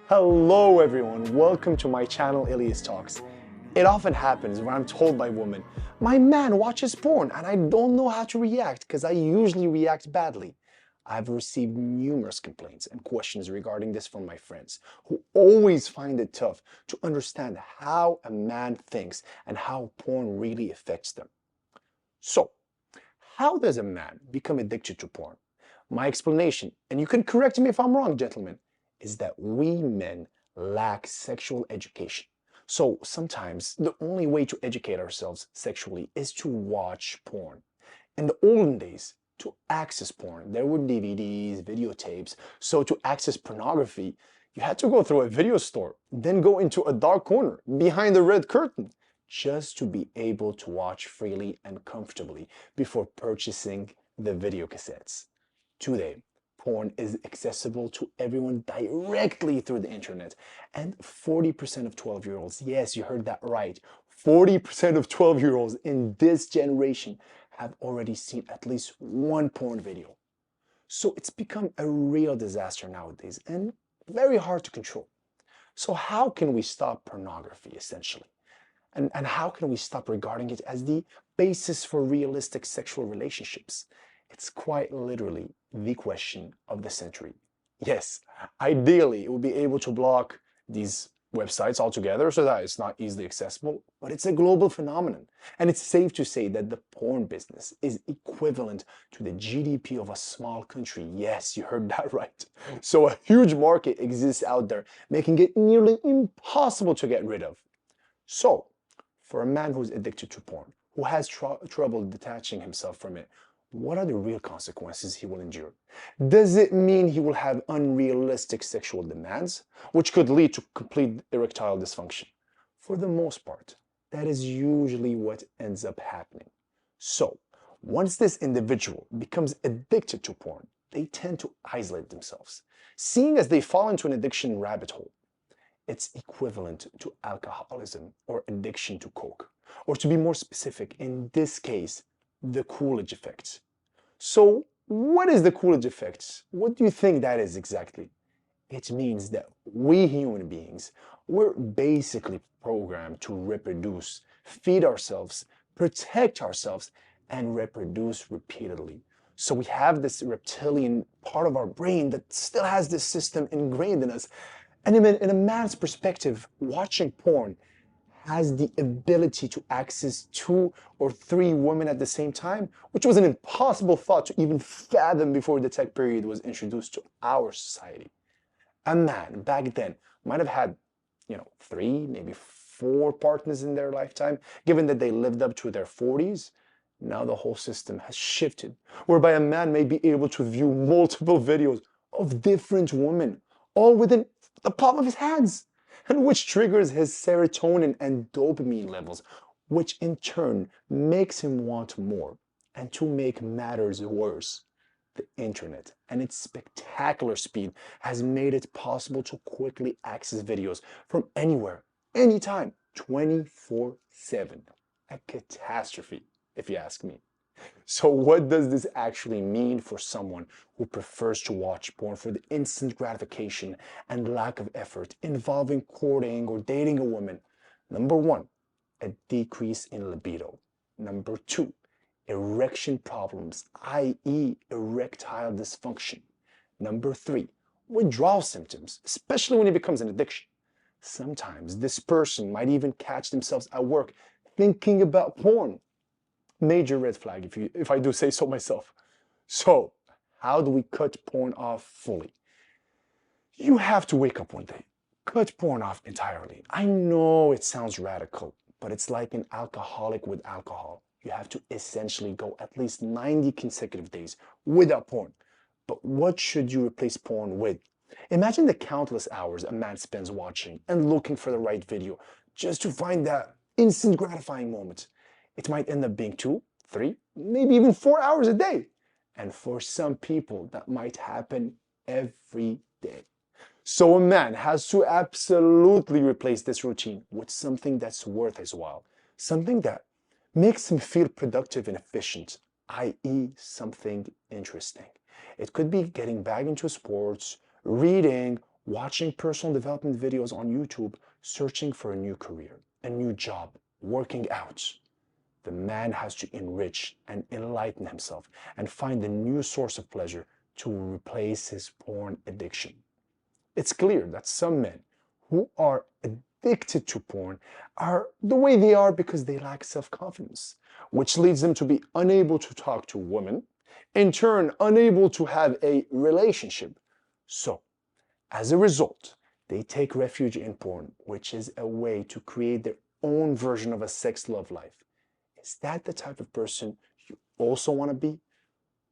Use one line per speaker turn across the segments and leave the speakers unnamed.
Hello everyone, welcome to my channel Ilias Talks. It often happens when I'm told by women, my man watches porn and I don't know how to react because I usually react badly. I've received numerous complaints and questions regarding this from my friends who always find it tough to understand how a man thinks and how porn really affects them. So, how does a man become addicted to porn? My explanation, and you can correct me if I'm wrong, gentlemen, is that we men lack sexual education. So sometimes the only way to educate ourselves sexually is to watch porn. In the olden days, to access porn, there were DVDs, videotapes. So to access pornography, you had to go through a video store, then go into a dark corner behind a red curtain just to be able to watch freely and comfortably before purchasing the video cassettes. Today, porn is accessible to everyone directly through the internet, and 40% of 12-year-olds, yes, you heard that right, 40% of 12-year-olds in this generation have already seen at least one porn video. So it's become a real disaster nowadays and very hard to control. So how can we stop pornography essentially? And how can we stop regarding it as the basis for realistic sexual relationships? It's quite literally the question of the century. Yes, ideally it would be able to block these websites altogether so that it's not easily accessible, but it's a global phenomenon. And it's safe to say that the porn business is equivalent to the GDP of a small country. Yes, you heard that right. So a huge market exists out there, making it nearly impossible to get rid of. So, for a man who's addicted to porn, who has trouble detaching himself from it, what are the real consequences he will endure? Does it mean he will have unrealistic sexual demands, which could lead to complete erectile dysfunction? For the most part, that is usually what ends up happening. So, once this individual becomes addicted to porn, they tend to isolate themselves, seeing as they fall into an addiction rabbit hole. It's equivalent to alcoholism or addiction to coke. Or to be more specific, in this case, the Coolidge effect. So, what is the Coolidge effect? What do you think that is exactly? It means that we human beings, we're basically programmed to reproduce, feed ourselves, protect ourselves, and reproduce repeatedly. So we have this reptilian part of our brain that still has this system ingrained in us. And in a man's perspective, watching porn has the ability to access two or three women at the same time, which was an impossible thought to even fathom before the tech period was introduced to our society. A man back then might have had, three, maybe four partners in their lifetime, given that they lived up to their 40s. Now the whole system has shifted, whereby a man may be able to view multiple videos of different women, all within the palm of his hands, and which triggers his serotonin and dopamine levels, which in turn makes him want more. And to make matters worse, the internet and its spectacular speed has made it possible to quickly access videos from anywhere, anytime, 24/7. A catastrophe, if you ask me. So what does this actually mean for someone who prefers to watch porn for the instant gratification and lack of effort involving courting or dating a woman? Number one, a decrease in libido. Number two, erection problems, i.e. erectile dysfunction. Number three, withdrawal symptoms, especially when it becomes an addiction. Sometimes this person might even catch themselves at work thinking about porn. Major red flag if I do say so myself. So, how do we cut porn off fully? You have to wake up one day, cut porn off entirely. I know it sounds radical, but it's like an alcoholic with alcohol. You have to essentially go at least 90 consecutive days without porn. But what should you replace porn with? Imagine the countless hours a man spends watching and looking for the right video just to find that instant gratifying moment. It might end up being 2, 3, maybe even 4 hours a day. And for some people, that might happen every day. So a man has to absolutely replace this routine with something that's worth his while. Something that makes him feel productive and efficient, i.e. something interesting. It could be getting back into sports, reading, watching personal development videos on YouTube, searching for a new career, a new job, working out. The man has to enrich and enlighten himself and find a new source of pleasure to replace his porn addiction. It's clear that some men who are addicted to porn are the way they are because they lack self-confidence, which leads them to be unable to talk to women, in turn unable to have a relationship. So, as a result, they take refuge in porn, which is a way to create their own version of a sex love life. Is that the type of person you also want to be?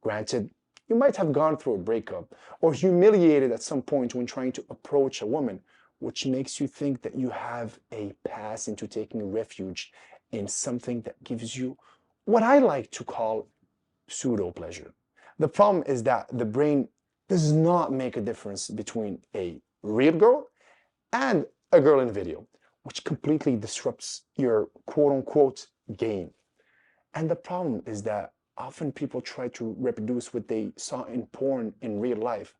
Granted, you might have gone through a breakup or humiliated at some point when trying to approach a woman, which makes you think that you have a pass into taking refuge in something that gives you what I like to call pseudo pleasure. The problem is that the brain does not make a difference between a real girl and a girl in video, which completely disrupts your quote-unquote game. And the problem is that often people try to reproduce what they saw in porn in real life,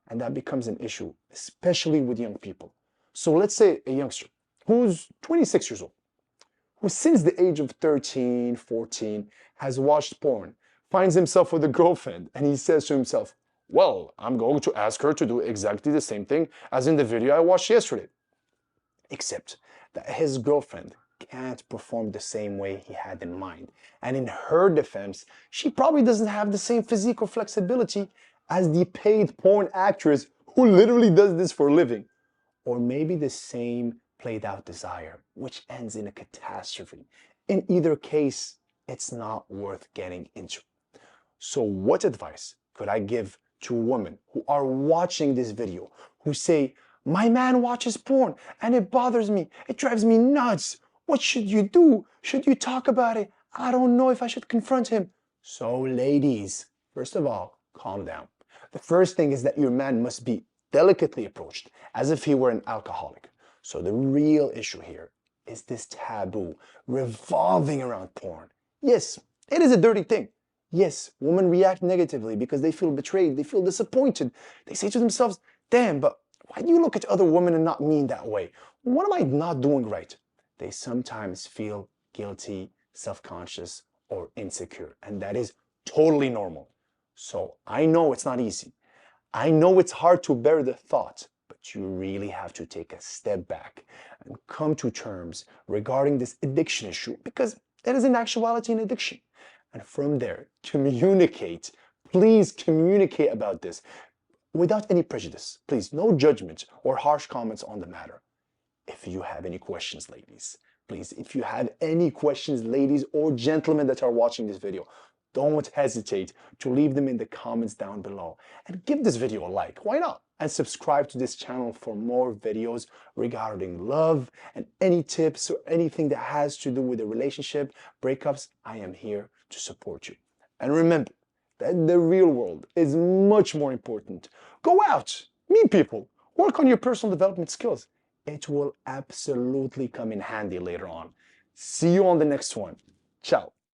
and that becomes an issue, especially with young people. So let's say a youngster who's 26 years old, who since the age of 13, 14 has watched porn, finds himself with a girlfriend, and he says to himself, well, I'm going to ask her to do exactly the same thing as in the video I watched yesterday. Except that his girlfriend can't perform the same way he had in mind. And in her defense, she probably doesn't have the same physique or flexibility as the paid porn actress who literally does this for a living. Or maybe the same played out desire, which ends in a catastrophe. In either case, it's not worth getting into. So what advice could I give to women who are watching this video, who say, my man watches porn and it bothers me, it drives me nuts. What should you do? Should you talk about it? I don't know if I should confront him. So ladies, first of all, calm down. The first thing is that your man must be delicately approached, as if he were an alcoholic. So the real issue here is this taboo revolving around porn. Yes, it is a dirty thing. Yes, women react negatively because they feel betrayed, they feel disappointed. They say to themselves, damn, but why do you look at other women and not me in that way? What am I not doing right? They sometimes feel guilty, self-conscious, or insecure, and that is totally normal. So I know it's not easy. I know it's hard to bear the thought, but you really have to take a step back and come to terms regarding this addiction issue, because it is in actuality an addiction. And from there, communicate. Please communicate about this without any prejudice. Please, no judgment or harsh comments on the matter. If you have any questions, ladies, please, if you have any questions, ladies or gentlemen that are watching this video, don't hesitate to leave them in the comments down below. And give this video a like, why not? And subscribe to this channel for more videos regarding love and any tips or anything that has to do with a relationship, breakups. I am here to support you. And remember that the real world is much more important. Go out, meet people, work on your personal development skills. It will absolutely come in handy later on. See you on the next one. Ciao.